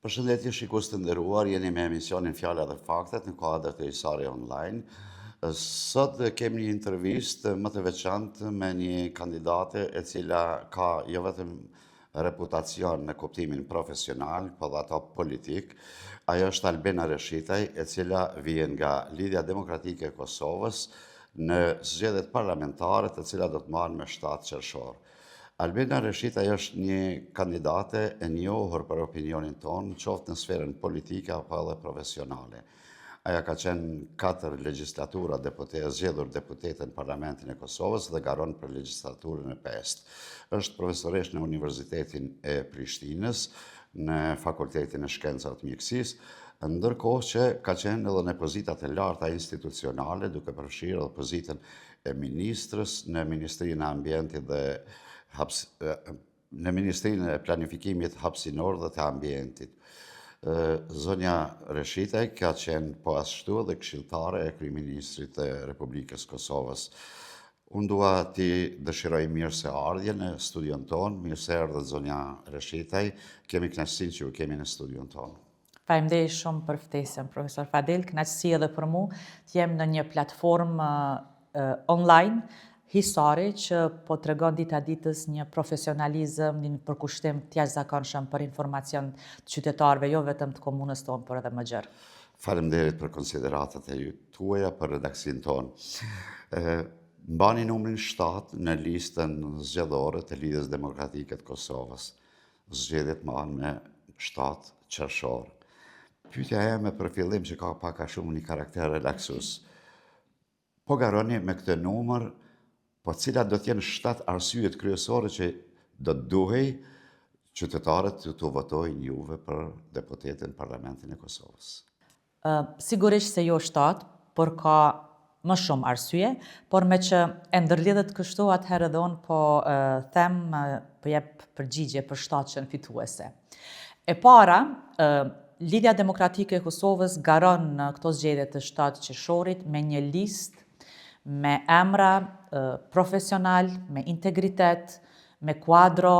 Përshëndetje shikues të nderuar, jeni me emisionin Fjala dhe Faktet në kuadër të Isari Online. Sot kemi një intervistë më të veçantë me një kandidate e cila ka jo vetëm reputacion në kuptimin profesional, por dhe ato politik. Ajo është Albena Reshitaj, e cila vjen nga Lidhja Demokratike e Kosovës në zgjedhjet parlamentare, të cilat do të marrin me 7 qershor. Albena Reshitaj është një kandidate e njohur për opinionin tonë, qoftë në sferën politike apo edhe profesionale. Aja ka qenë 4 legislatura zgjedhur deputete në Parlamentin e Kosovës dhe garon për legislaturën e 5. Është profesoresh në Universitetin e Prishtinës, në Fakultetin e Shkencave të Mjekësisë, ndërkohë që ka qenë edhe në pozitat e larta institucionale, duke përfshirë edhe pozitën e ministrës në Ministrinë e Ambientit dhe në Ministrinë e Planifikimit Hapësinor dhe të Ambientit. Zonja Reshitaj ka qenë po ashtu edhe këshilltare e kryeministrit të Republikës Kosovës. Unë dua ti dëshiroj mirë se ardhje në studion tonë, mirë se erdhët zonja Reshitaj, kemi kënaqësinë që ju kemi në studion tonë. Faleminderit shumë për ftesën, profesor Fadel, kënaqësi edhe për mua të jem në një platformë online histori që po tregon dita ditës një profesionalizëm, një përkushtim të jashtëzakonshëm për informacion të qytetarëve, jo vetëm të komunës tonë, por edhe më gjerë. Faleminderit për konsideratat e tuaja për redaksin tonë. Mbani numrin 7 në listën zgjedhore të Lidhjes Demokratike të Kosovës. Zgjedhjet marrin me 7 qershor. Pyetja ime për fillim që ka pak a shumë një karakter relaksues. Po garoni me këtë numër, po cilat do t'jenë 7 arsyet kryesore që do të duhej qytetarët të votojnë juve për deputetën në Parlamentin e Kosovës? Sigurisht se jo 7, por ka më shumë arsye, por me që e ndërlidhet kështu atëherë edhe unë po them, po jep përgjigje për 7 fituese. E para, Lidhja Demokratike e Kosovës garon në këto zgjedhje të 7 qershorit me një listë me emra profesional, me integritet, me kuadro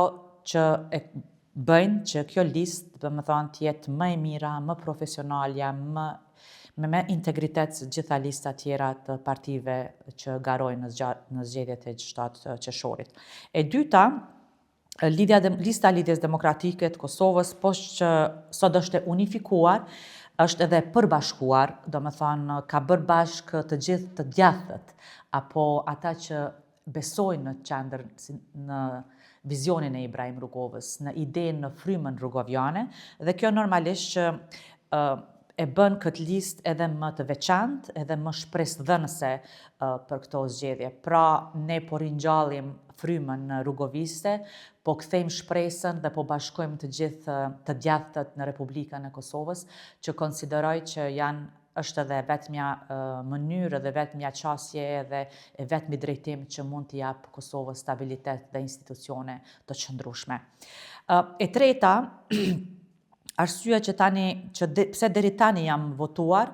që e bëjnë që kjo listë, do të thonë, të jetë më e mira, më profesionalja, me integritet se gjitha lista tjera të partive që garojnë në zgjedhjet e 7 qershorit. E dyta, lista Lidhjes Demokratike të Kosovës, poshtë që sot është e unifikuar, është edhe përbashkuar, do me thonë, ka bërë bashkë të gjithë të djathët, apo ata që besojnë në qendër, në vizionin e Ibrahim Rugovës, në idenë në frymën rugoviane, dhe kjo normalisht që e bën këtë listë edhe më të veçantë, edhe më shpresdhënëse për këto zgjedhje. Pra, ne po ringjallim frymën rugoviste, po kthejmë shpresën dhe po bashkojmë të gjithë të djathët në Republikën e Kosovës, që konsideroj që është edhe vetmja mënyrë dhe vetmja qasje edhe vetmi drejtim që mund t'i jap Kosovës stabilitet dhe institucione të qëndrueshme. E treta, arsyeja që pse deri tani jam votuar,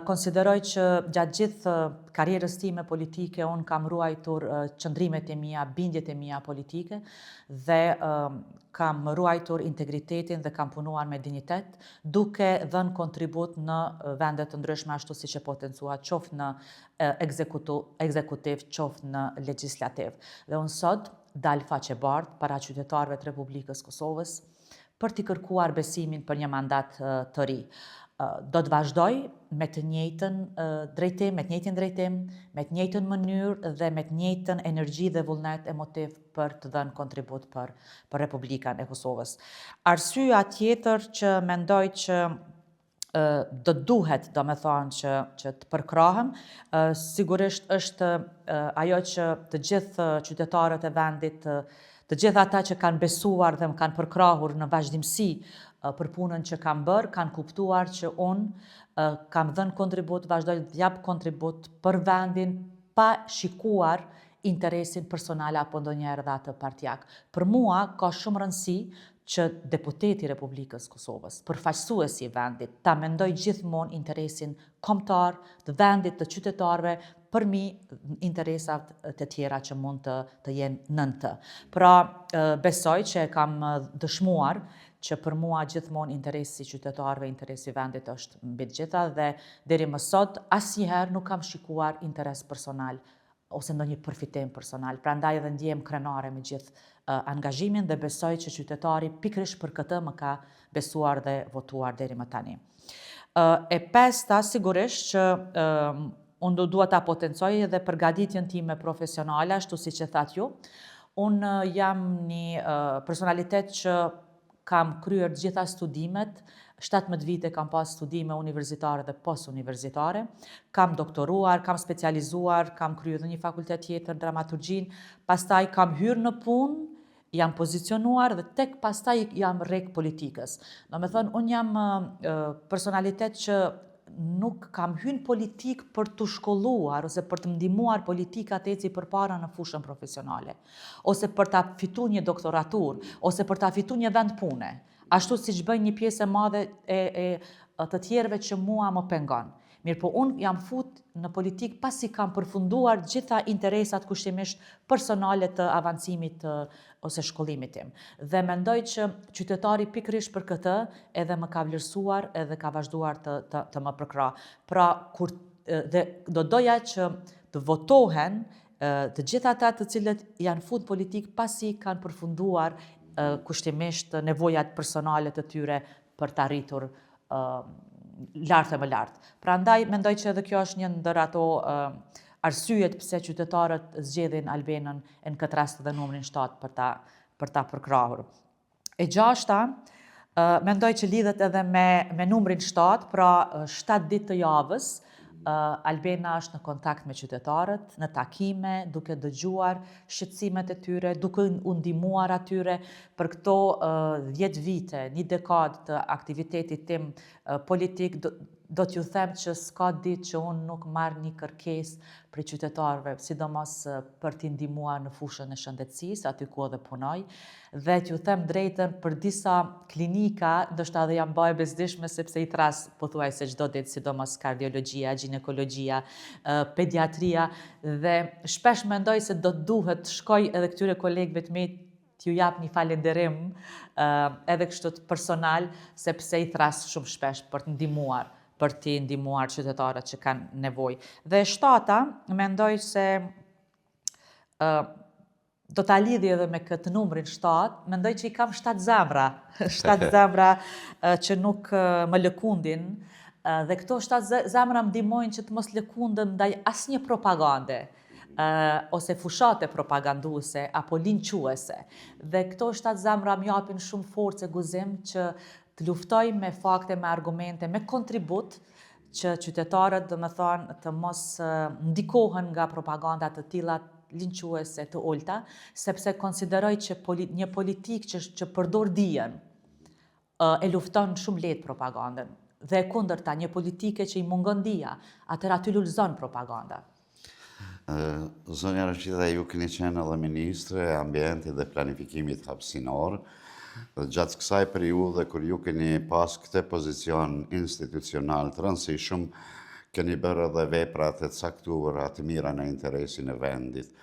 konsideroj që gjatë gjithë karrierës time politike unë kam ruajtur qëndrimet e mia, bindjet e mia politike dhe kam ruajtur integritetin dhe kam punuar me dinjitet, duke dhënë kontribut në vendet të ndryshme ashtu siç e potencuat, qoftë në ekzekutiv, qoftë në legjislativ. Dhe unë sot dal faqebardh para qytetarëve të Republikës Kosovës për t'i kërkuar besimin për një mandat të ri. Do të vazhdoj me të njëjtën drejtim, me të njëjtën mënyrë dhe me të njëjtën energji dhe vullnet emotiv për të dhënë kontribut për Republikën e Kosovës. Arsyeja tjetër që mendoj që do duhet, do me thonë, që të përkrahem, sigurisht është ajo që të gjithë qytetarët e vendit, të gjithë ata që kanë besuar dhe më kanë përkrahur në vazhdimsi për punën që kam bërë, kanë kuptuar që unë kam dhënë kontribut, vazhdoj të jap kontribut për vendin pa shikuar interesin personal apo ndonjëherë edhe atë partijak. Për mua ka shumë rëndësi që deputeti i Republikës Kosovës, përfaqësuesi i vendit, ta mendoj gjithmonë interesin kombëtar të vendit, të qytetarëve, përmi interesat të tjera që mund të jenë nën të. Pra, besoj që kam dëshmuar që për mua gjithmonë interesi qytetarëve, interesi vendit është mbi të gjitha dhe deri më sot asnjëherë nuk kam shikuar interes personal ose ndonjë përfitim personal. Prandaj edhe ndjem krenare me gjithë angazhimin dhe besoj që qytetari pikërisht për këtë më ka besuar dhe votuar deri më tani. E pesta sigurisht që unë dua ta potencoj edhe përgatitjen time profesionale, ashtu siç e thatë ju. Unë jam një personalitet që kam kryer gjitha studimet, 17 vite kam pas studime universitare dhe post-universitare, kam doktoruar, kam specializuar, kam kryer dhe një fakultet tjetër dramaturgjin, pastaj kam hyrë në punë, jam pozicionuar dhe tek pastaj jam rrek politikës. Domethënë, unë jam personalitet që nuk kam hyrë politik për të shkolluar ose për të ndihmuar politikat eci përpara në fushën profesionale, ose për ta fituar një doktoratur, ose për ta fituar një vend pune, ashtu siç bëjnë një pjesë e madhe e të tjerëve që mua më pengon. Mirë po unë jam fut në politik pasi kam përfunduar gjitha interesat kushtimisht personale të avancimit ose shkollimit tim. Dhe mendoj që qytetari pikërisht për këtë edhe më ka vlerësuar edhe ka vazhduar të më përkra. Pra, dhe do doja që të votohen të gjitha ata të cilët janë fut politik pasi kanë përfunduar kushtimisht nevojat personale të tyre për të arritur lartë e më lartë. Prandaj mendoj që edhe kjo është një ndër ato arsyet pse qytetarët zgjedhin Albenën në këtë rast dhe numrin 7 për ta përkrahur. E gjashta, mendoj që lidhet edhe me numrin 7, pra 7 ditë të javës, Albena është në kontakt me qytetarët, në takime, duke dëgjuar shqetësimet e tyre, duke u ndihmuar atyre për këto 10 vite, një dekadë të aktivitetit tim politik. Do t'ju them që s'ka ditë që unë nuk marr një kërkesë prej qytetarëve, sidomos për t'i ndihmuar në fushën e shëndetësisë, aty ku edhe punoj, dhe t'ju them drejtën për disa klinika, ndoshta edhe jam bërë e bezdishme sepse i thras pothuajse çdo ditë, sidomos kardiologjia, ginekologjia, pediatria, dhe shpesh mendoj se do duhet të shkoj edhe këtyre kolegëve të mi t'ju jap një falenderim edhe kështu personal, sepse i thras shumë shpesh për të ndihmuar qytetarët që kanë nevojë. Dhe 7-ta, mendoj se do ta lidhi edhe me këtë numrin 7, mendoj që i kam 7 zemra, 7 zemra që nuk më lëkundin, dhe këto 7 zemra më ndihmojnë që të mos lëkundem ndaj asnjë propagande, ose fushate propaganduese apo linquese. Dhe këto 7 zemra më japin shumë forcë e guzim që të luftoj me fakte, me argumente, me kontribut që qytetarët, domethënë, të mos ndikohen nga propaganda të tilla linquese të ulta, sepse konsideroj që një politik që përdor dijen e lufton shumë lehtë propagandën. Dhe kundërta, një politike që i mungon dija, atëherë aty lulëzon propaganda. Zonja Rashida, ju keni qenë edhe ministre e ambientit dhe planifikimit hapësinor. Gjatë kësaj periudhe, kur ju keni pas këtë pozicion institucional të rëndësishëm, keni bërë edhe veprat e caktuara të mira në interesin e vendit.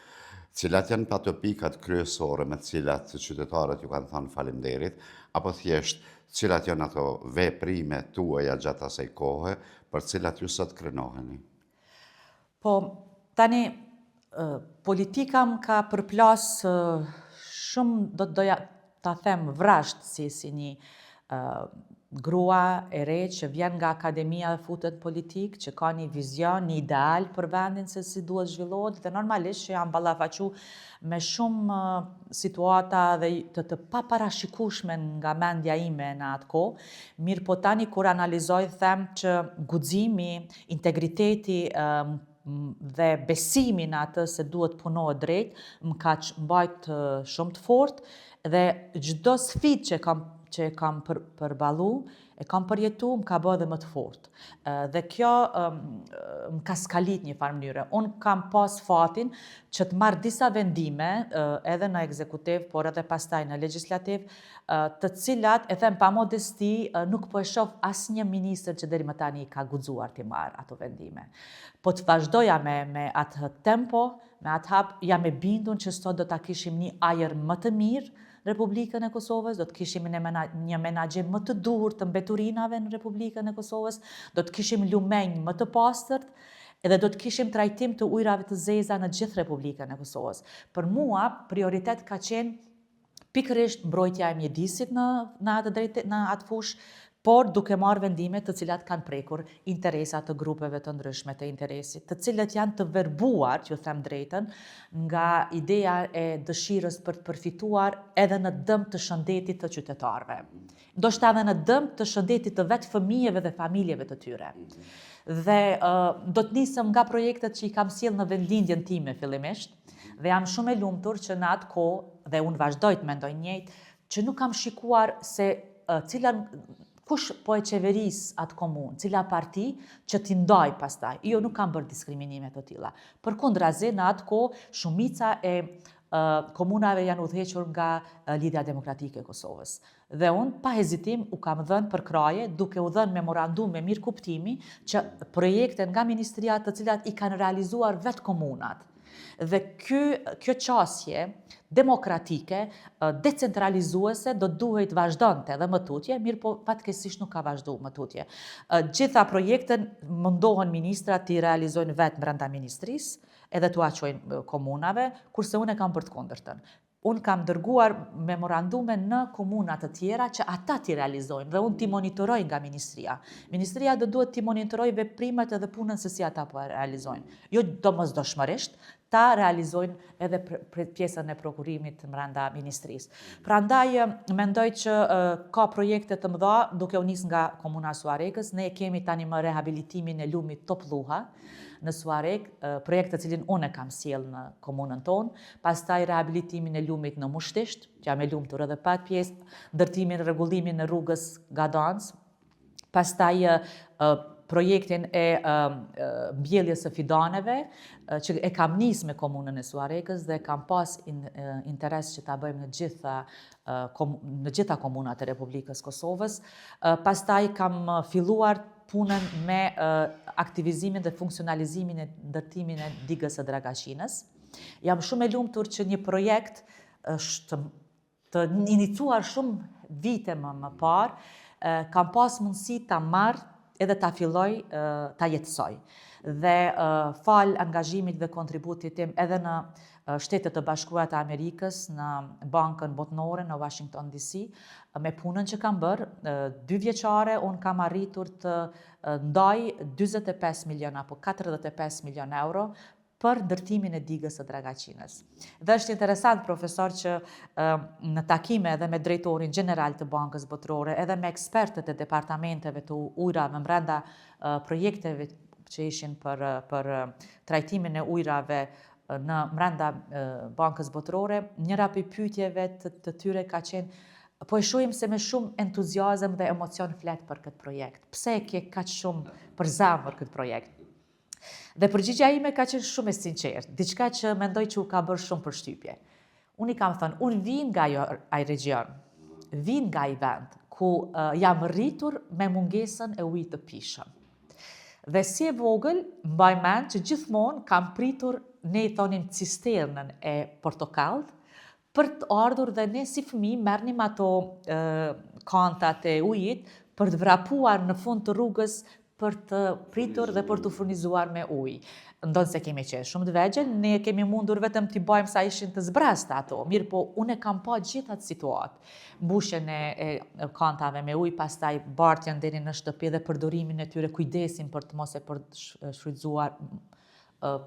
Cilat janë ato pikat kryesore me të cilat qytetarët ju kanë thënë faleminderit, apo thjesht cilat janë ato veprime tuaja gjatë asaj kohe për cilat ju sot krenoheni? Po, tani, politika më ka përplas shumë, do të doja ta them vrasht si një grua e re që vjen nga akademia dhe futet politik, që ka një vizion, një ideal për vendin se si duhet zhvillohet, dhe normalisht që jam ballafaqu me shumë situata dhe të paparashikueshme nga mendja ime në atë kohë. Mirë po tani kur analizoj them që guximi, integriteti dhe besimi në atë se duhet punohet drejt, më ka mbajt shumë të fortë, dhe çdo sfidë që kam përballu, e kam përjetu, më ka bërë dhe më të fortë. Dhe kjo më ka skalit një farë mënyre. Unë kam pas fatin që të marrë disa vendime, edhe në ekzekutiv, por edhe pastaj në legislativ, të cilat, e them pa modesti, nuk po e shoh asnjë ministër që deri më tani ka guxuar të marrë ato vendime. Po të vazhdoja me atë tempo, me atë hap jam e bindun që sot do ta kishim një ajër më të mirë në Republikën e Kosovës, do të kishim një menaxhim më të duhur të mbeturinave në Republikën e Kosovës, do të kishim lumenj më të pastërt, edhe do të kishim trajtim të ujrave të zeza në gjithë Republikën e Kosovës. Për mua, prioritet ka qenë pikërisht mbrojtja e mjedisit në atë fushë, por duke marrë vendime të cilat kanë prekur interesat të grupeve të ndryshme të interesit, të cilët janë të verbuar, që them drejtën, nga ideja e dëshirës për të përfituar edhe në dëm të shëndetit të qytetarëve. Ndoshta edhe në dëm të shëndetit të vetë fëmijëve dhe familjeve të tyre. Dhe do të nisëm nga projektet që i kam sjellë në vendlindjen time fillimisht, dhe jam shumë e lumtur që në atë kohë, dhe unë vazhdoj të mendoj njëjtë, që nuk kam shikuar se kush po e qeveris atë komunë, cila parti që t'i ndaj pastaj. Jo, nuk kam bërë diskriminime të tilla. Përkundrazi, në atë kohë, shumica e komunave janë udhëhequr nga Lidhja Demokratike e Kosovës. Dhe unë, pa hezitim, u kam dhënë përkraje, duke u dhënë memorandum me mirë kuptimi, që projekte nga ministria të cilat i kanë realizuar vetë komunat. Dhe kjo qasje demokratike, decentralizuese, do duhet vazhdonte dhe më tutje, mirë po fatkeqësisht nuk ka vazhdu më tutje. Gjitha projekten mundohen ministrat t'i realizojnë vetë brenda ministrisë, edhe t'u aqojnë komunave, kurse unë e kam për të kundërtën. Unë kam dërguar memorandume në komunat të tjera që ata t'i realizojnë dhe unë t'i monitoroj nga ministria. Ministria do duhet t'i monitoroj veprimet edhe punën se si ata po realizojnë. Jo domosdoshmërisht, ta realizojnë edhe pjesën e prokurimit brenda ministrisë. Prandaj mendoj që ka projekte të mëdha, duke u nis nga komuna Suarekës, ne kemi tani më rehabilitimin e lumit Topluha në Suarek, projekt të cilin unë e kam sjellë në komunën tonë, pastaj rehabilitimin e lumit në Mushtisht, që jam e lumtur edhe pat pjesë, ndërtimin, rregullimin e rrugës Gadans, pastaj projektin e mbjelljes së fidaneve, që e kam nis me komunën e Suarekës dhe kam pas interes që ta bëjmë në gjitha komunat e Republikës Kosovës. Pastaj kam filluar punën me aktivizimin dhe funksionalizimin e ndërtimin e digës së Dragaqinës. Jam shumë e lumtur që një projekt të inicuar shumë vite më parë, kam pas mundësi ta marr edhe ta filloj ta jetësoj. Dhe fal angazhimit dhe kontributit tim edhe në Shtetet e Bashkuara të Amerikës, në Bankën Botërore në Washington DC, me punën që kam bërë, 2 vjeçare, unë kam arritur të ndaj 45 milion apo 45 milion euro për ndërtimin e digës së Dragaqinës. Dhe është interesant, profesor, që në takime edhe me drejtorin general të Bankës Botërore, edhe me ekspertët e departamenteve të ujrave brenda projekteve që ishin për trajtimin e ujrave në brenda Bankës Botërore, njëra prej pyetjeve të tyre ka qenë po e shohim se me shumë entuziazëm dhe emocion flet për këtë projekt. Pse e ke kaq shumë për zemër këtë projekt? Dhe përgjigjja ime ka qenë shumë e sinqertë, diçka që mendoj që u ka bërë shumë përshtypje. Unë i kam thënë, unë vin nga ai region, vin nga ai vend ku jam rritur me mungesën e ujit të pishëm. Dhe si e vogël, mbaj mend që gjithmonë kam pritur, ne i thonim cisternën e portokallët, për të ardhur dhe ne si fëmijë merrnim ato kantat e ujit për të vrapuar në fund të rrugës për të pritur dhe për të furnizuar me ujë. Ndonë se kemi qenë shumë të vegjël, ne kemi mundur vetëm t'i bajmë sa ishin të zbrasta ato. Mirë po, unë e kam pa gjithat situatë. Mbushjen e kantave me ujë, pastaj bartjen deri në shtëpi dhe përdorimin e tyre, kujdesin për të mos e shfrytzuar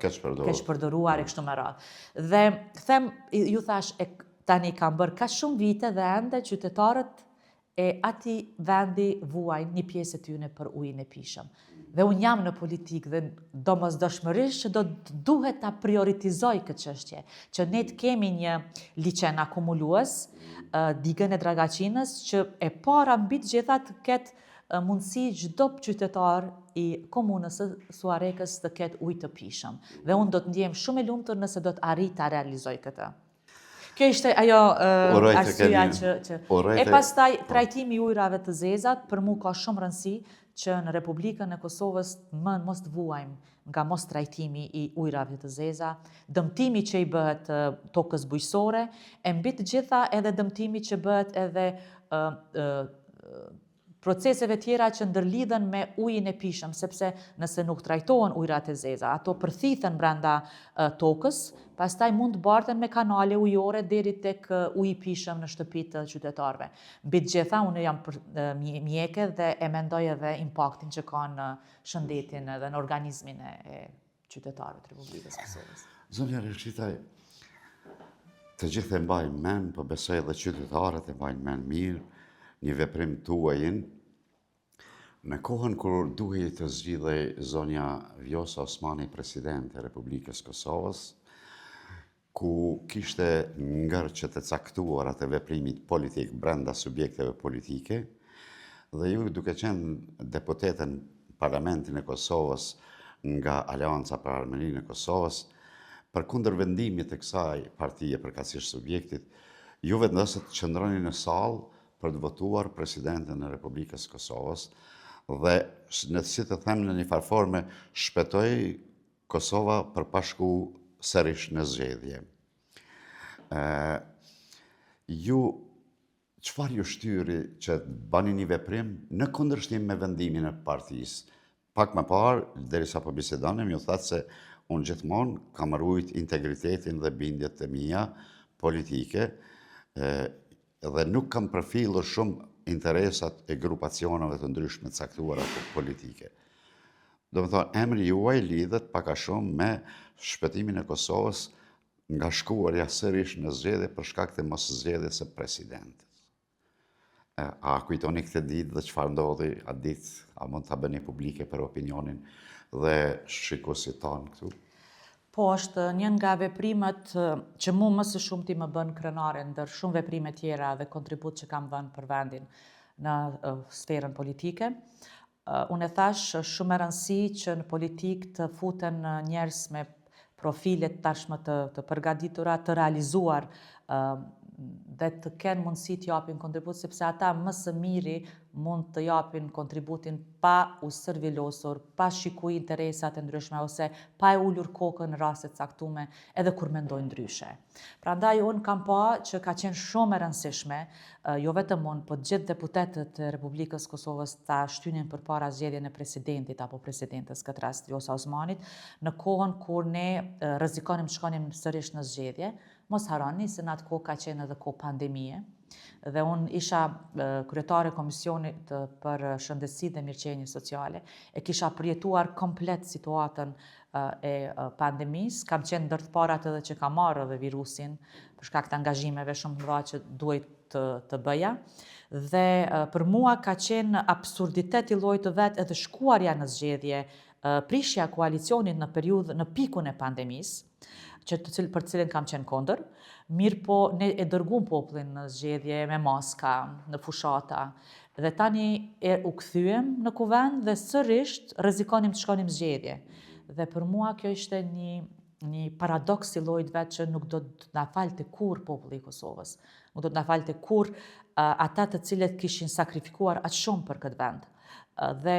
keq përdoruar e kështu me radhë. Dhe them, ju thash, tani kam bërë ka shumë vite dhe ende qytetarët e ati vendi vuajnë një pjesë e tyne për ujin e pishëm. Dhe unë jam në politikë dhe domosdoshmërisht që do duhet ta prioritizoj këtë çështje, që ne të kemi një liçen akumulues, digën e Dragaqinës, që e para mbi të gjitha të ketë mundësi çdo qytetar i komunës së Suarekës të ketë ujë të pishëm. Dhe unë do të ndjem shumë e lumtur nëse do të arrij ta realizoj këtë. Kjo ishte ajo arsyeja që e pastaj trajtimi i ujrave të zezat për mua ka shumë rëndësi që në Republikën e Kosovës mos të vuajmë nga mos trajtimi i ujrave të zeza, dëmtimi që i bëhet tokës bujqësore, e mbi të gjitha edhe dëmtimi që bëhet edhe proceseve tjera që ndërlidhen me ujin e pishëm, sepse nëse nuk trajtohen ujrat e zeza, ato përthithen brenda tokës, pastaj mund të barten me kanale ujore deri tek uji i pishëm në shtëpitë të qytetarëve. Mbi të gjitha, unë jam mjeke dhe e mendoj edhe impaktin që ka në shëndetin edhe në organizmin e qytetarëve të Republikës Kosovës. Zonja Reshitaj, të gjithë e mbajnë men, po besoj edhe qytetarët e mbajnë men mirë, një veprim tuajin, në kohën kur duhej të zgjidhej zonja Vjosa Osmani, president e Republikës Kosovës, ku kishte ngërçet e caktuara të veprimit politik brenda subjekteve politike, dhe ju duke qenë deputetën Parlamentin e Kosovës nga Aleanca për Armërinë e Kosovës, për kundër vendimit të kësaj partije përkatësisht subjektit, ju vendosët të qëndroni në salë për të votuar presidentin e Republikës Kosovës dhe, në si të them në një farforme, shpetoj Kosova për pashku sërish në zgjedhje. Çfarë ju shtyri që bani një veprim në kundërshtim me vendimin e partisë? Pak më parë, derisa po bisedonim, ju thatë se unë gjithmonë kam ruajt integritetin dhe bindjet e mia politike, dhe nuk kam përfillur shumë interesat e grupacioneve të ndryshme të caktuara politike. Do të thonë, emri juaj lidhet pak a shumë me shpëtimin e Kosovës nga shkuarja sërish në zgjedhje për shkak të mos zgjedhjes së presidentit. A kujtoni këtë ditë dhe çfarë ndodhi atë ditë? A mund ta bëni publike për opinionin dhe shikuesit tanë këtu? Po, është një nga veprimet që mu më së shumti më bën krenare ndër shumë veprime tjera dhe kontribut që kam dhënë për vendin në sferën politike. Unë e thash shumë e rëndësi që në politikë të futen njerëz me profilet tashmë të përgatitura, të realizuar dhe të kenë mundësi të japin kontribut, sepse ata më së miri mund të japin kontributin pa u servilosur, pa shikuar interesat e ndryshme ose pa e ulur kokën në raste të caktuara edhe kur mendojnë ndryshe. Prandaj unë kam pa që ka qenë shumë e rëndësishme, jo vetëm unë, por gjithë deputetët e Republikës Kosovës ta shtynin përpara zgjedhjen e presidentit apo presidentes, këtë rast Vjosa Osmanit, në kohën kur ne rrezikonim të shkonim sërish në zgjedhje. Mos harroni se në atë kohë ka qenë edhe kohë pandemie, dhe unë isha kryetare komisionit për shëndetësi dhe mirëqenie sociale, e kisha përjetuar komplet situatën e pandemisë, kam qenë ndër të parat edhe që ka marrë edhe virusin, për shkak të angazhimeve shumë të mëdha që duhet të bëja, dhe për mua ka qenë absurditet i llojit të vet edhe shkuarja në zgjedhje, prishja koalicionit në pikun e pandemisë, për cilën kam qenë kondër, mirë po ne e dërguam popullin në zgjedhje me maska, në fushata, dhe tani u kthyem në kuvend dhe sërish rrezikonim të shkonim zgjedhje. Dhe për mua kjo ishte një paradoks i llojit vet që nuk do të na falte kurrë populli i Kosovës. Nuk do të na falte kurrë ata të cilët kishin sakrifikuar aq shumë për këtë vend. Dhe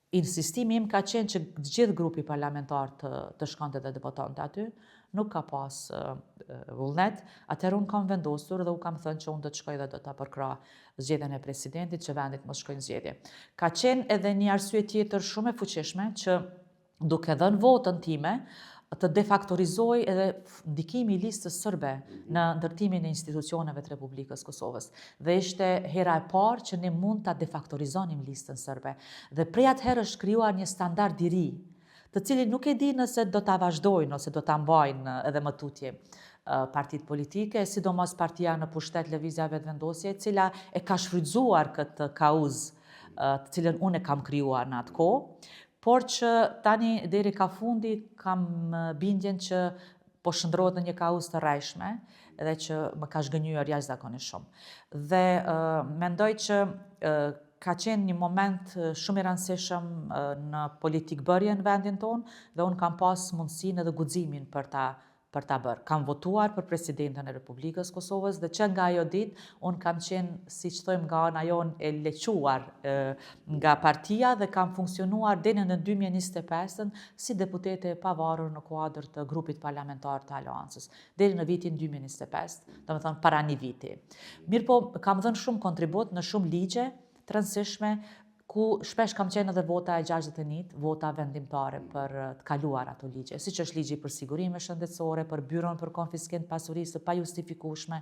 insistimi im ka qenë që gjithë grupi parlamentar të shkonte dhe të votonte aty, nuk ka pas vullnet. Atëherë unë kam vendosur dhe u kam thënë që unë do të shkoj dhe do ta përkrah zgjedhjen e presidentit, që vendit mos shkojnë zgjedhje. Ka qenë edhe një arsye tjetër shumë e fuqishme që duke dhënë votën time, të defaktorizoj edhe ndikimi i listës sërbe në ndërtimin e institucioneve të Republikës Kosovës. Dhe ishte hera e parë që ne mund ta defaktorizonim listën sërbe. Dhe prej atëherë është krijuar një standard i ri, të cilin nuk e di nëse do ta vazhdojnë ose do ta mbajnë edhe më tutje partitë politike, sidomos partia në pushtet Lëvizja Vetëvendosje, e cila e ka shfrytzuar këtë kauzë, të cilën unë e kam krijuar në atë kohë. Por që tani deri ka fundi kam bindjen që po shndrohet në një kauzë të rrejshme dhe që më ka zhgënjyer jashtëzakonisht shumë. Dhe mendoj që ka qenë një moment shumë i rëndësishëm në politikbërje në vendin tonë dhe unë kam pas mundësinë edhe guximin për ta për ta bërë. Kam votuar për presidentën e Republikës Kosovës dhe që nga ajo ditë unë kam qenë, si që thojmë, nga ana jonë e lequar nga partia dhe kam funksionuar deri në 2025 si deputete e pavarur në kuadër të grupit parlamentar të Aleancës, deri në vitin 2025, domethënë para një viti. Mirë po, kam dhënë shumë kontribut në shumë ligje të rëndësishme, ku shpesh kam qenë edhe vota e 61, vota vendimtare për të kaluar ato ligje, siç është ligji për sigurime shëndetësore, për byron për konfiskim të pasurisë të pajustifikueshme,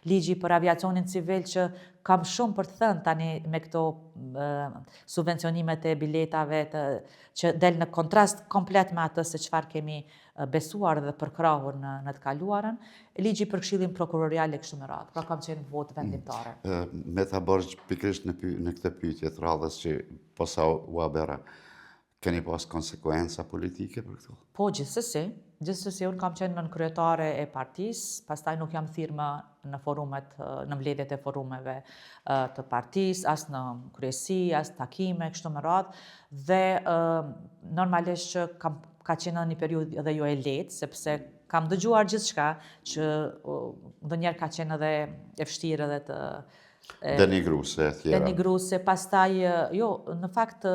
ligji për aviacionin civil që kam shumë për të thënë tani me këto subvencionimet e biletave që del në kontrast komplet me atë se çfarë kemi besuar dhe përkrahur në të kaluarën, ligji për Këshillin Prokurorial e kështu me radhë. Pra kam qenë votë vendimtare. Me ta bërë pikërisht në këtë pyetje të radhës që posa u abera, keni pas konsekuenca politike për këto? Po, gjithsesi unë kam qenë nën kryetare e partisë, pastaj nuk jam thirrë në forumet, në mbledhjet e forumeve të partisë, as në kryesi, as takime, kështu me radhë, dhe normalisht që ka qenë një periudhë edhe jo e lehtë, sepse kam dëgjuar gjithçka që ndonjëherë ka qenë edhe e vështirë edhe të denigruese e tjera. Denigruese, pastaj jo, në fakt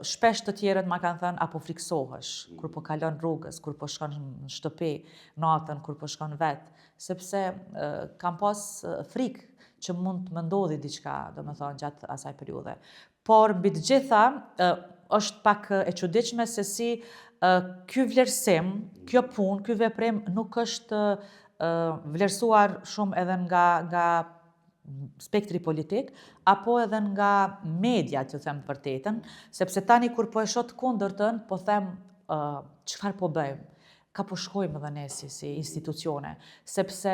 shpesh të tjerët ma kanë thënë apo friksohesh kur po kalon rrugës, kur po shkon në shtëpi, natën kur po shkon vetë, sepse kam pas frikë që mund të më ndodhi diçka, domethënë gjatë asaj periudhe. Por mbi të gjitha është pak e çuditshme se si ky vlerësim, kjo punë, ky veprim nuk është vlerësuar shumë edhe nga spektri politik, apo edhe nga media, që them të vërtetën, sepse tani kur po e shoh të kundërtën, po them çfarë po bëjmë, ka po shkojmë edhe ne si institucione, sepse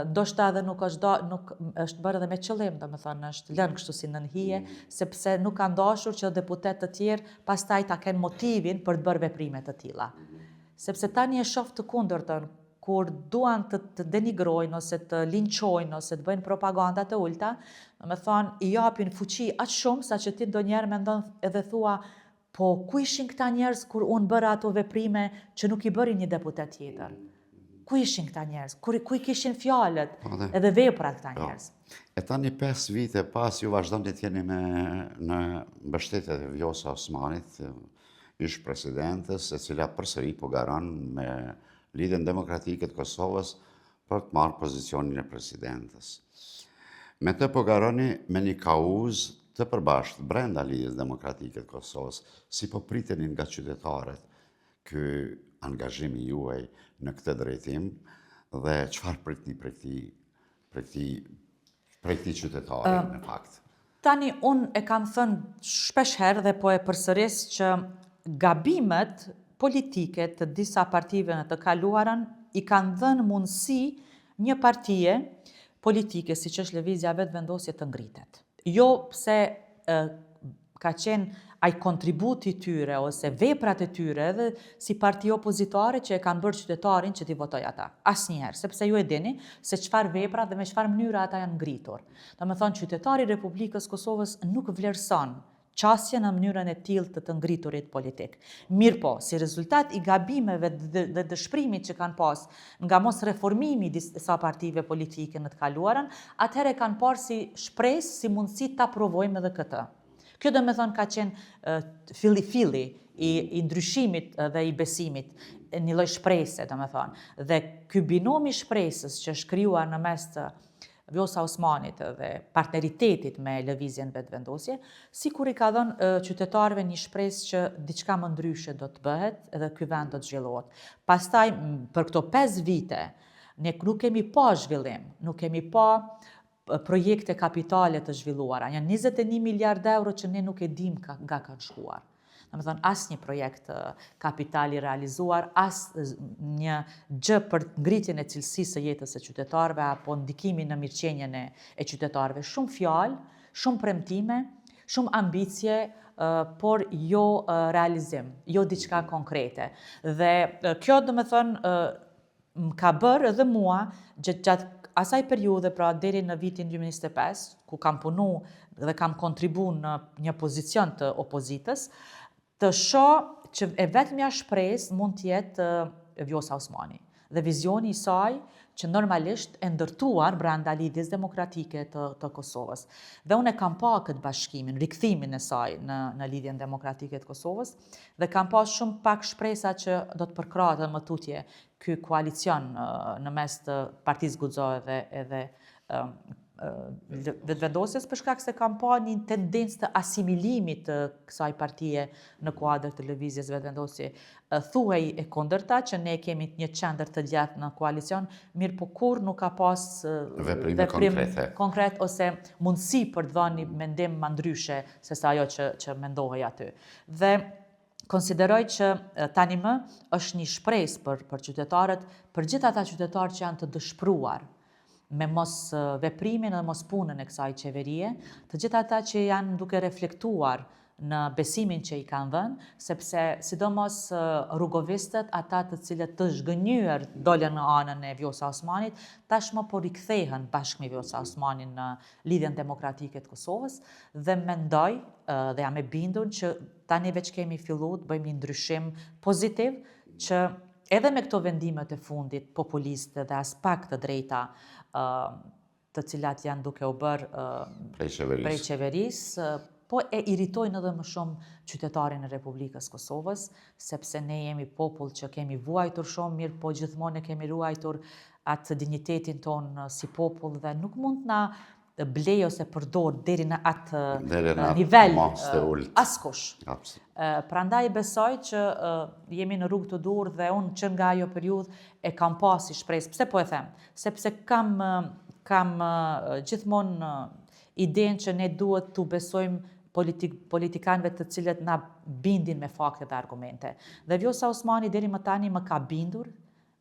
ndoshta edhe nuk është bërë edhe me qëllim, domethënë është lënë kështu si nën hije, sepse nuk kanë dashur që deputet të tjerë pastaj ta kenë motivin për të bërë veprime të tilla. Sepse tani e shoh të kundërtën, kur duan të denigrojnë ose të linçojnë ose të bëjnë propaganda të ulta, domethënë i japin fuqi aq shumë sa që ti ndonjëherë mendon edhe thua, po ku ishin këta njerëz kur unë bëra ato veprime që nuk i bëri një deputet tjetër? Ku ishin këta njerëz? Ku i kishin fjalët edhe veprat këta njerëz? E tani 5 vite pas ju vazhdoni të jeni në mbështetjet e Vjosa Osmanit, ish presidentes, e cila përsëri po garon me Lidhjen Demokratike të Kosovës për të marrë pozicionin e presidentes. Me të po garoni me një kauzë të përbashkët brenda Lidhjes Demokratike të Kosovës, si po pritenin nga qytetarët ky angazhimi juaj në këtë drejtim dhe çfarë pritni prej këtij qytetari në fakt? Tani unë e kam thënë shpesh herë dhe po e përsëris që gabimet politike të disa partive në të kaluarën i kanë dhënë mundësi një partije politike, siç është Lëvizja Vetëvendosje, të ngritet. Jo pse ka qenë ai kontributi tyre ose veprat e tyre edhe si parti opozitare që e kanë bërë qytetarin që t'i votoj ata. Asnjëherë, sepse ju e dini se çfarë vepra dhe me çfarë mënyre ata janë ngritur. Domethënë qytetari i Republikës Kosovës nuk vlerëson qasje në mënyrën e tillë të ngriturit politik. Mirë po, si rezultat i gabimeve dhe dëshpërimit që kanë pas nga mos reformimi disa partive politike në të kaluarën, atëherë kanë parë si shpresë, si mundësi ta provojmë edhe këtë. Kjo domethënë ka qenë filli i ndryshimit dhe i besimit, një lloj shprese domethënë. Dhe ky binomi shpresës që është krijuar në mes të Vjosa Osmanit dhe partneritetit me Lëvizjen Vetëvendosje, sikur i ka dhënë qytetarëve një shpresë që diçka më ndryshe do të bëhet edhe ky vend do të zhvillohet. Pastaj për këto 5 vite ne nuk kemi pa zhvillim, nuk kemi pa projekte kapitale të zhvilluara. Janë 21 miliard euro që ne nuk e dim nga kanë shkuar. Domethënë asnjë projekt kapitali realizuar, as një gjë për ngritjen e cilësisë së jetës së qytetarëve apo ndikimin në mirëqenien e qytetarëve. Shumë fjalë, shumë premtime, shumë ambicie, por jo realizim, jo diçka konkrete. Dhe kjo domethënë më ka bërë edhe mua gjatë asaj periudhe, pra deri në vitin 2025, ku kam punu dhe kam kontribu në një pozicion të opozitës, të shoh që e vetmja shpresë mund të jetë Vjosa Osmani. dhe vizioni i saj që normalisht e ndërtuar brenda lidhjes demokratike të Kosovës. Dhe unë e kam pa këtë bashkimin, rikthimin e saj në lidhjen demokratike të Kosovës dhe kam pa shumë pak shpresa që do të përkrahte më tutje ky koalicion në mes të Partisë Guxo edhe vetëvendosjes për shkak se kam pa një tendencë të asimilimit të kësaj partie në kuadër të lëvizjes vetëvendosje. Thuhej e kundërta që ne kemi një qendër të gjatë në koalicion, mirë po kur nuk ka pas veprim konkret ose mundësi për të dhënë një mendim më ndryshe se sa ajo që mendohej aty. Dhe konsideroj që tani më është një shpresë për qytetarët, për gjithë ata qytetarë që janë të dëshpëruar me mos veprimin dhe mos punën e kësaj qeverie, të gjithë ata që janë duke reflektuar në besimin që i kanë dhënë, sepse sidomos rrugovistët, ata të cilët të zhgënjur dolën në anën e Vjosa Osmanit, tashmë po rikthehen bashkë me Vjosa Osmanin në lidhjen demokratike të Kosovës dhe mendoj dhe jam e bindur që tani veç kemi filluar të bëjmë një ndryshim pozitiv që edhe me këto vendimet e fundit populiste dhe as pak të drejta të cilat janë duke u bërë prej qeverisë, po e iritojnë edhe më shumë qytetarin e Republikës Kosovës, sepse ne jemi popull që kemi vuajtur shumë mirë, po gjithmonë e kemi ruajtur atë dignitetin tonë si popull dhe nuk mund na blej ose përdor deri në atë nivel askush. Prandaj besoj që jemi në rrugë të dur dhe unë që nga ajo periudhë e kam pasi shpresë. Pse po e them? Sepse kam gjithmonë idenë që ne duhet të besojmë politikanëve të cilët na bindin me fakte dhe argumente. Dhe Vjosa Osmani deri më tani më ka bindur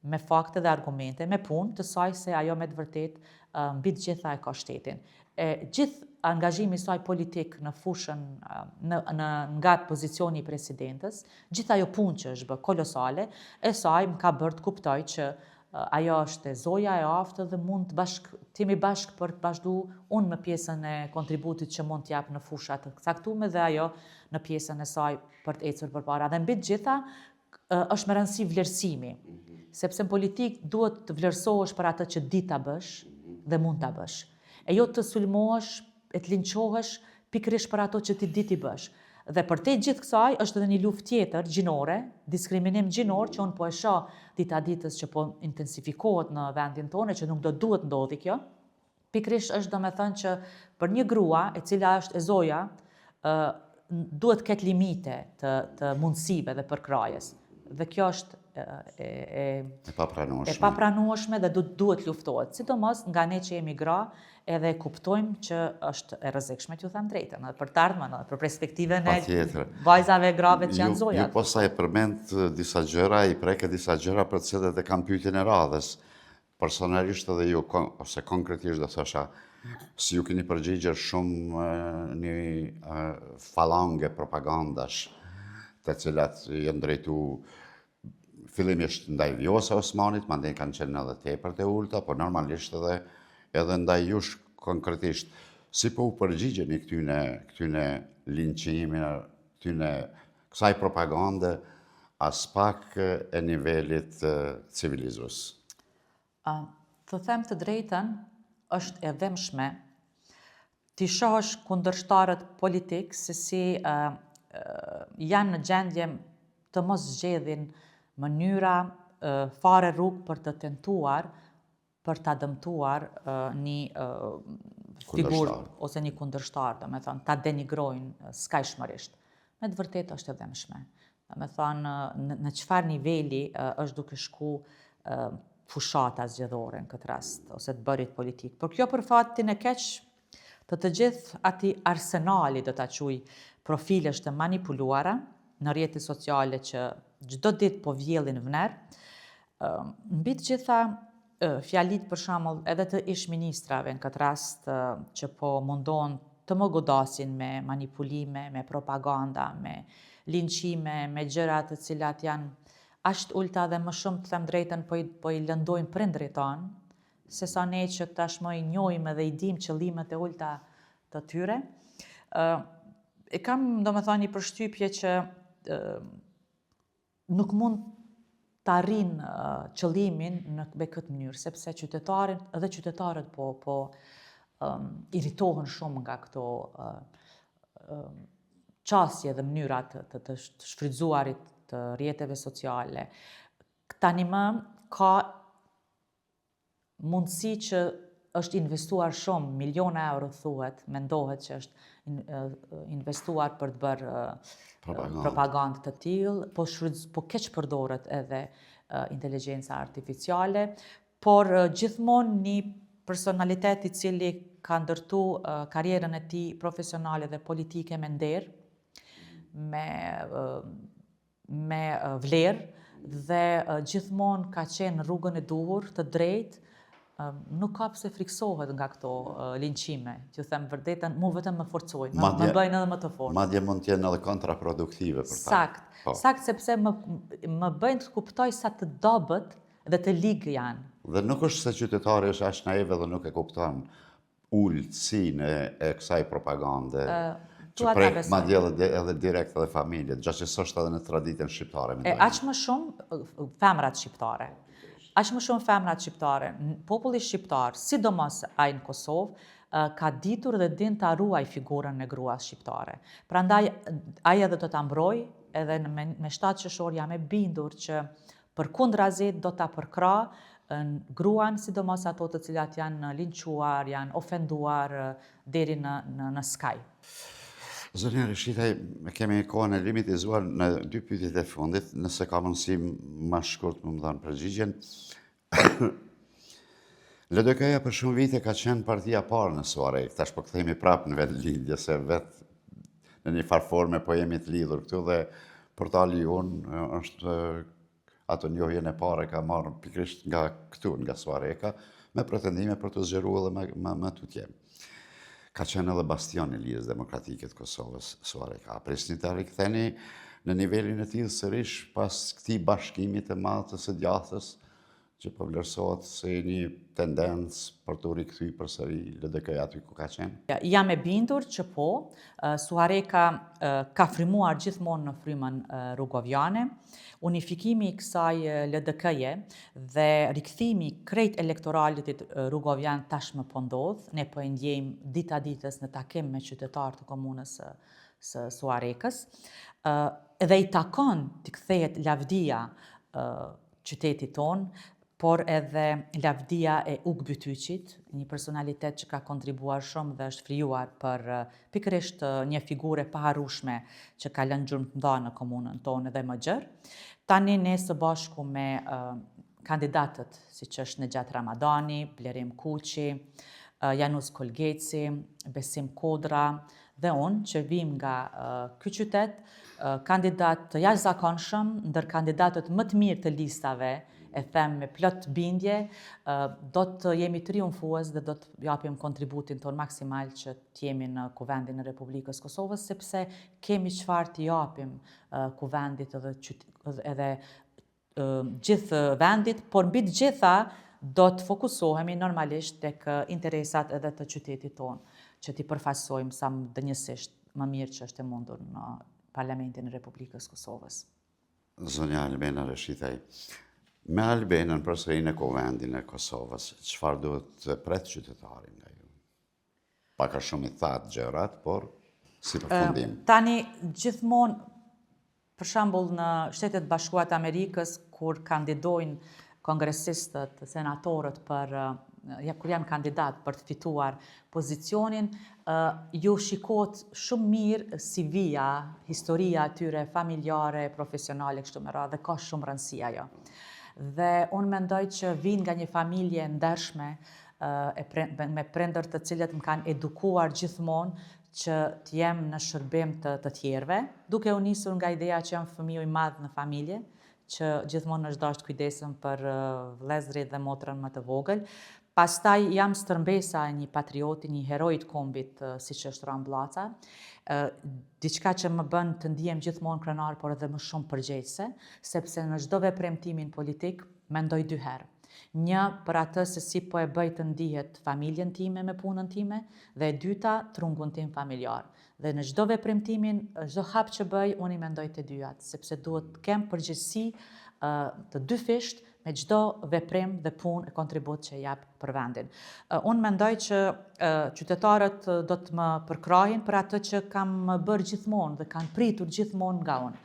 me fakte dhe argumente, me punë të saj se ajo me të vërtet mbi të gjitha e ka shtetin. Gjithë angazhimi saj politik në fushën nga pozicioni i presidentës, gjithë ajo punë që është bë kolosale, e saj më ka bërë të kuptoj që ajo është zoja e aftë dhe mund t'jemi bashkë për të vazhdu unë në pjesën e kontributit që mund t'jap në fushat të caktuara dhe ajo në pjesën e saj për të ecur përpara. Dhe mbi të gjitha është me rëndësi vlerësimi, sepse në politikë duhet të vlerësohesh për atë që di ta bësh dhe mund ta bësh. E jo të sulmohesh, e të linçohesh pikërisht për ato që ti di ti bësh. Dhe për te gjithë kësaj është edhe një luftë tjetër gjinore, diskriminim gjinor që unë po e shoh dita ditës që po intensifikohet në vendin tonë që nuk do duhet ndodhi kjo. Pikërisht është domethënë që për një grua e cila është e zoja duhet ketë limite të mundësive dhe përkrajes. Dhe kjo është e papranueshme dhe duhet luftohet. Sidomos nga ne që jemi gra edhe kuptojmë që është e rrezikshme t'ju them drejtën, për të ardhmen, për perspektiven e vajzave grave që janë zojat. Ju posa e përmend disa gjëra, i preke disa gjëra për të cilat e kam pyetjen e radhës. Personalisht edhe ju, ose konkretisht do thosha, si ju keni përgjigjer shumë një falange propagandash, të cilat janë drejtu fillimisht ndaj Vjosa Osmanit, mandej kanë qenë edhe tepër të ulta, por normalisht edhe ndaj jush konkretisht. Si po u përgjigjeni këtyne linçimeve, kësaj propagande, as pak e nivelit civilizues? Të them të drejtën, është e dhëmshme ti shohësh kundërshtarët politik se si janë në gjendje të mos zgjedhin mënyra fare rrugë për të tentuar, për ta dëmtuar një figurë ose një kundërshtar, domethënë ta denigrojnë skajshmërisht. Me të vërtetë është e dhëmshme. Domethënë në çfarë niveli është duke shku fushata zgjedhore në këtë rast, ose të bërit politik. Por kjo për fatin e keq të gjithë ati arsenali, do ta quaj, profilesh të manipuluara në rrjetet sociale që çdo ditë po vjellin vner. Mbi të gjitha fjalit për shembull edhe të ish ministrave në këtë rast që po mundohen të më godasin me manipulime, me propaganda, me linçime, me gjëra të cilat janë ashtë ulta dhe më shumë të them drejtën po i lëndojnë prindrit tanë, se sa ne që tashmë i njohim edhe i dim qëllimet e ulta të tyre. E kam domethënë një përshtypje që nuk mund të arrin qëllimin me këtë mënyrë, sepse qytetarët po irritohen shumë nga këto qasje dhe mënyrat të shfrytzuarit të rrjeteve sociale. Tani më ka mundësi që është investuar shumë, miliona euro thuhet, mendohet që është investuar për të bërë propagandë të tillë, po keq përdoret edhe inteligjenca artificiale, por gjithmonë një personalitet i cili ka ndërtu karrierën e tij profesionale dhe politike me nder, me vlerë dhe gjithmonë ka qenë në rrugën e duhur, të drejtë, nuk ka pse friksohet nga këto linçime, që them vërtetën, mu vetëm më forcojnë, më bëjnë edhe më të fortë. Madje mund të jenë edhe kontraproduktive për ta. Sakt, sepse më bëjnë të kuptoj sa të dobët dhe të ligë janë. Dhe nuk është se qytetari është aq naiv dhe nuk e kupton ulësinë e kësaj propagande. Që prek madje edhe direkt edhe familjet, gjë që s'është edhe në traditën shqiptare. Aq më shumë femrat shqiptare. Populli shqiptar, sidomos ai në Kosovë, ka ditur dhe din ta ruaj figurën e gruas shqiptare. Prandaj ai edhe do ta mbroj, edhe me 7 qershor jam e bindur që përkundrazi do ta përkrah gruan, sidomos ato të cilat janë linçuar, janë ofenduar deri në skaj. Zonja Rishitaj, kemi kohën e limitizuar në 2 pyetjet e fundit, nëse ka mundësi më shkurt më dhënë përgjigjen. LDK-ja për shumë vite ka qenë partia parë në Suarek, tash po kthehemi prapë në vendlindje, se vetë në një farë forme po jemi të lidhur këtu dhe portali jonë është ato njohjen e parë ka marrë pikërisht nga këtu, nga Suareka, me pretendime për të zgjeruar edhe më tutje. Ka qenë edhe bastion i Lidhjes Demokratike të Kosovës, Suareka. Prisni të riktheni në nivelin e tillë sërish pas këtij bashkimi të madh të së djathës, që po vlerësohet si një tendencë për të rikthyr përsëri LDK-ja aty ku ka qenë? Jam e bindur që po. Suareka ka frymuar gjithmonë në frymën rrugovjane. Unifikimi i kësaj LDK-je dhe rikthimi krejt elektoralit rrugovjan tashmë po ndodh. Ne po e ndjejmë dita ditës në takim me qytetarë të komunës së Suarekës. Edhe i takon të kthehet lavdia qytetit tonë, por edhe lavdia e Uk Bytyqit, një personalitet që ka kontribuar shumë dhe është frijuar për pikërisht një figure paharrueshme që ka lënë gjurmë të mëdha në komunën tonë dhe më gjerë. Tani ne së bashku me kandidatët siç është Nexhat Ramadani, Blerim Kuqi, Janus Kolgeci, Besim Kodra dhe unë që vim nga ky qytet, kandidat të jashtëzakonshëm, ndër kandidatët më të mirë të listave, e them me plot bindje, do të jemi triumfues dhe do të japim kontributin ton maksimal që të jemi në Kuvendin e Republikës Kosovës, sepse kemi çfarë të japim Kuvendit edhe gjithë vendit, por mbi të gjitha do të fokusohemi normalisht tek interesat edhe të qytetit tonë, që t'i përfaqësojmë sa më dënjësisht më mirë që është e mundur në Parlamentin e Republikës Kosovës. Zonja Albena Rishitaj, me Albenën përsëri në Kuvendin e Kosovës, çfarë duhet të pret qytetari nga ju? Pak a shumë i thatë gjërat, por si përfundim. Tani gjithmonë, për shembull në Shtetet Bashkuara të Amerikës, kur kandidojnë kongresistët, senatorët kur janë kandidat për të fituar pozicionin, ju shikohet shumë mirë CV-ja, historia atyre familjare, profesionale, kështu me radhë, dhe ka shumë rëndësi ajo. Dhe unë mendoj që vinë nga një familje ndershme, me prindër të cilët më kanë edukuar gjithmonë që të jem në shërbim të tjerëve, duke u nisur nga ideja që jam fëmiu i madh në familje, që gjithmonë është dashur kujdesem për vëllezërit dhe motrën më të vogël. Pastaj jam stërmbesa e një patrioti, një heroi të kombit, siç është Ram Llaca, diçka që më bën të ndihem gjithmonë krenar, por edhe më shumë përgjegjëse, sepse në çdo veprimtimin politik mendoj 2 herë. Një, për atë se si po e bëj të ndihet familjen time me punën time, dhe e dyta, trungun tim familjar. Dhe në çdo veprimtimin, çdo hap që bëj, unë i mendoj të dyjat, sepse duhet të kem përgjegjësi të dyfisht me çdo veprim dhe punë e kontribut që jap për vendin. Unë mendoj që qytetarët do të më përkrahin për atë që kam bërë gjithmonë dhe kanë pritur gjithmonë nga unë.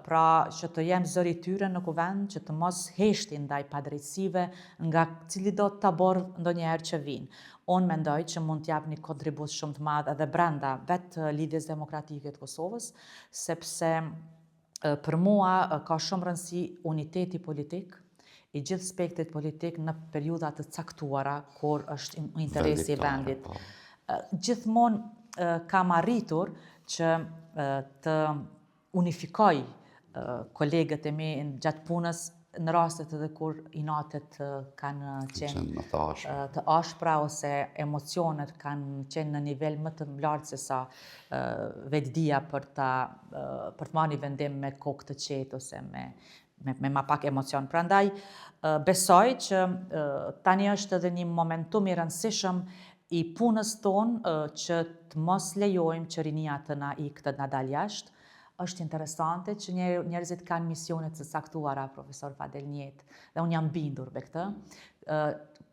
Pra që të jem zëri tyre në kuvend, që të mos heshtin ndaj padrejtësive nga cili do të tabor ndonjëherë që vinë. Unë mendoj që mund t'jap një kontribut shumë të madh edhe brenda vetë Lidhjes Demokratike të Kosovës, sepse për mua ka shumë rëndësi uniteti politik, i gjithë spektrit politik në periudha të caktuara kur është interesi i vendit. Gjithmonë kam arritur që të unifikoj kolegët e mi gjatë punës në rastet edhe kur inatet kanë qenë të ashpra ose emocionet kanë qenë në nivel më të lartë se sa vetdia për të marrë një vendim me kokë të qetë ose me ma pak emocion. Prandaj, besoj që tani është edhe një momentum i rëndësishëm i punës tonë që të mos lejojmë që rinia të na ikë të na dalë jashtë. Është interesante që njerëzit kanë misione të caktuara, profesor Fadel Njet, dhe unë jam bindur me këtë.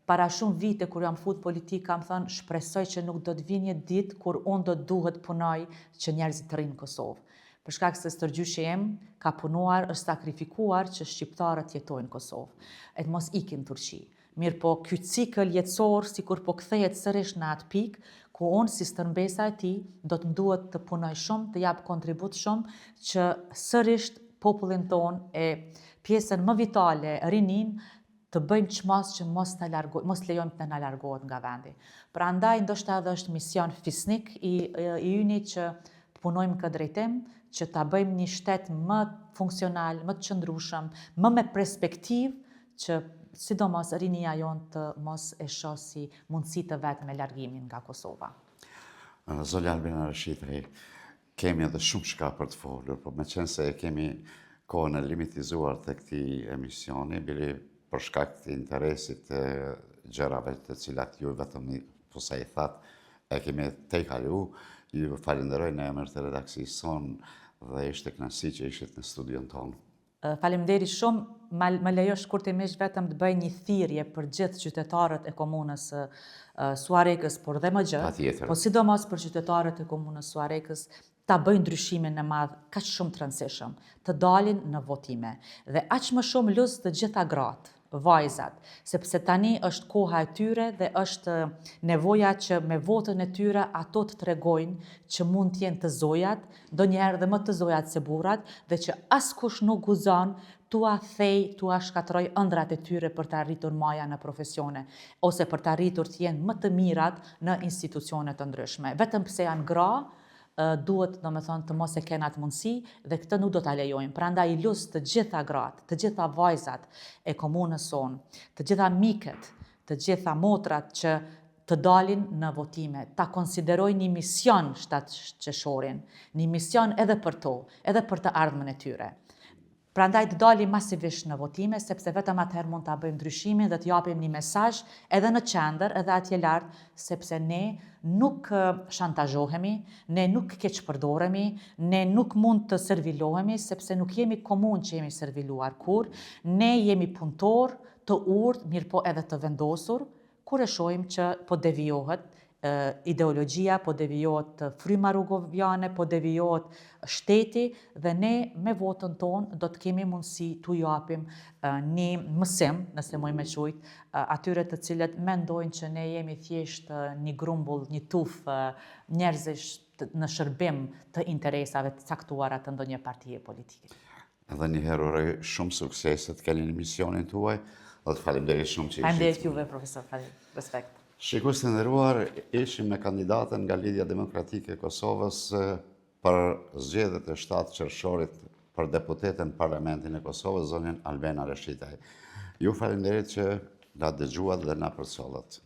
Para shumë vite kur jam fut politik, kam thënë shpresoj që nuk do të vinë një ditë kur unë do duhet punoj që njerëzit të rinë në Kosovë. Për shkak se stërgjyshi im ka punuar, është sakrifikuar që shqiptarët jetojnë në Kosovë, e të mos ikin në Turqi. Mirë po, ky cikël jetësor, sikur po kthehet sërish në atë pikë, ku unë si stërmbesa e tij do të duhet të punoj shumë, të jap kontribut shumë që sërish popullin ton e pjesën më vitale, rinin, të bëjmë çmas që mos lejojmë të na largohet nga vendi. Prandaj ndoshta edhe është mision fisnik i yni që të punojmë këtë drejtim, që ta bëjmë një shtet më funksional, më të qëndrueshëm, më me perspektivë që sidomos rinia jonë të mos e shoh si mundësi të vetë me largimin nga Kosova. Zotja Albina Rashitri, kemi edhe shumë shka për të folur, por me qenë se kemi kohën e limitizuar të këtij emisioni, bili për shkak të interesit të gjërave të cilat ju vetëm posa i thatë, e kemi te kalu, ju falenderoj në emër të redaksisë sonë dhe ishte kënaqësi që ishit në studion tonë. Faleminderit shumë, më lejo shkurtimisht vetëm të bëj një thirrje për gjithë qytetarët e komunës Suarekës, por dhe më gjë, po sidomos për qytetarët e komunës Suarekës, ta bëjnë ndryshimin e madh kaq shumë të rëndësishëm, të dalin në votime dhe aq më shumë lus të gjitha gratë, vajzat, sepse tani është koha e tyre dhe është nevoja që me votën e tyre ato të tregojnë që mund të jenë të zojat, ndonjëherë dhe më të zojat se burrat, dhe që askush nuk guzon tua thej, tua shkatroj ëndrat e tyre për të arritur maja në profesione, ose për të arritur të jenë më të mirat në institucione të ndryshme. Vetëm pse janë gra, duhet të mos e kenë atë mundësi dhe këtë nuk do ta lejojmë. Prandaj lus të gjitha gratë, të gjitha vajzat e komunës sonë, të gjitha miket, të gjitha motrat që të dalin në votime, ta konsiderojnë një mision shtatqershorin, një mision edhe për to, edhe për të ardhmen e tyre. Prandaj të dalim masivisht në votime, sepse vetëm atëherë mund ta bëjmë ndryshimin dhe të japim një mesazh edhe në qendër, edhe atje lart, sepse ne nuk shantazhohemi, ne nuk keqpërdoremi, ne nuk mund të servilohemi, sepse nuk jemi komunë që jemi serviluar kur, ne jemi punëtor të urtë, mirë po edhe të vendosur, kur e shohim që po devijohet ideologjia, po devijohet fryma rrugovjane, po devijohet shteti dhe ne me votën tonë do të kemi mundësi t'u japim një mësim, nëse moj me qujt, atyre të cilët mendojnë që ne jemi thjesht një grumbull, një tuf njerëzish në shërbim të interesave të caktuara të ndonjë partije politike. Edhe një herë uroj shumë sukseset keni në misionin tuaj, dhe të falemderit shumë që ishit. Falemderit juve, profesor, respekt. Shikues të nderuar, ishim me kandidatën nga Lidhja Demokratike e Kosovës për zgjedhjet e 7 qershorit për deputetën në Parlamentin e Kosovës, zonjën Albina Rashitri. Ju falenderit që na dëgjuat dhe na përsollët.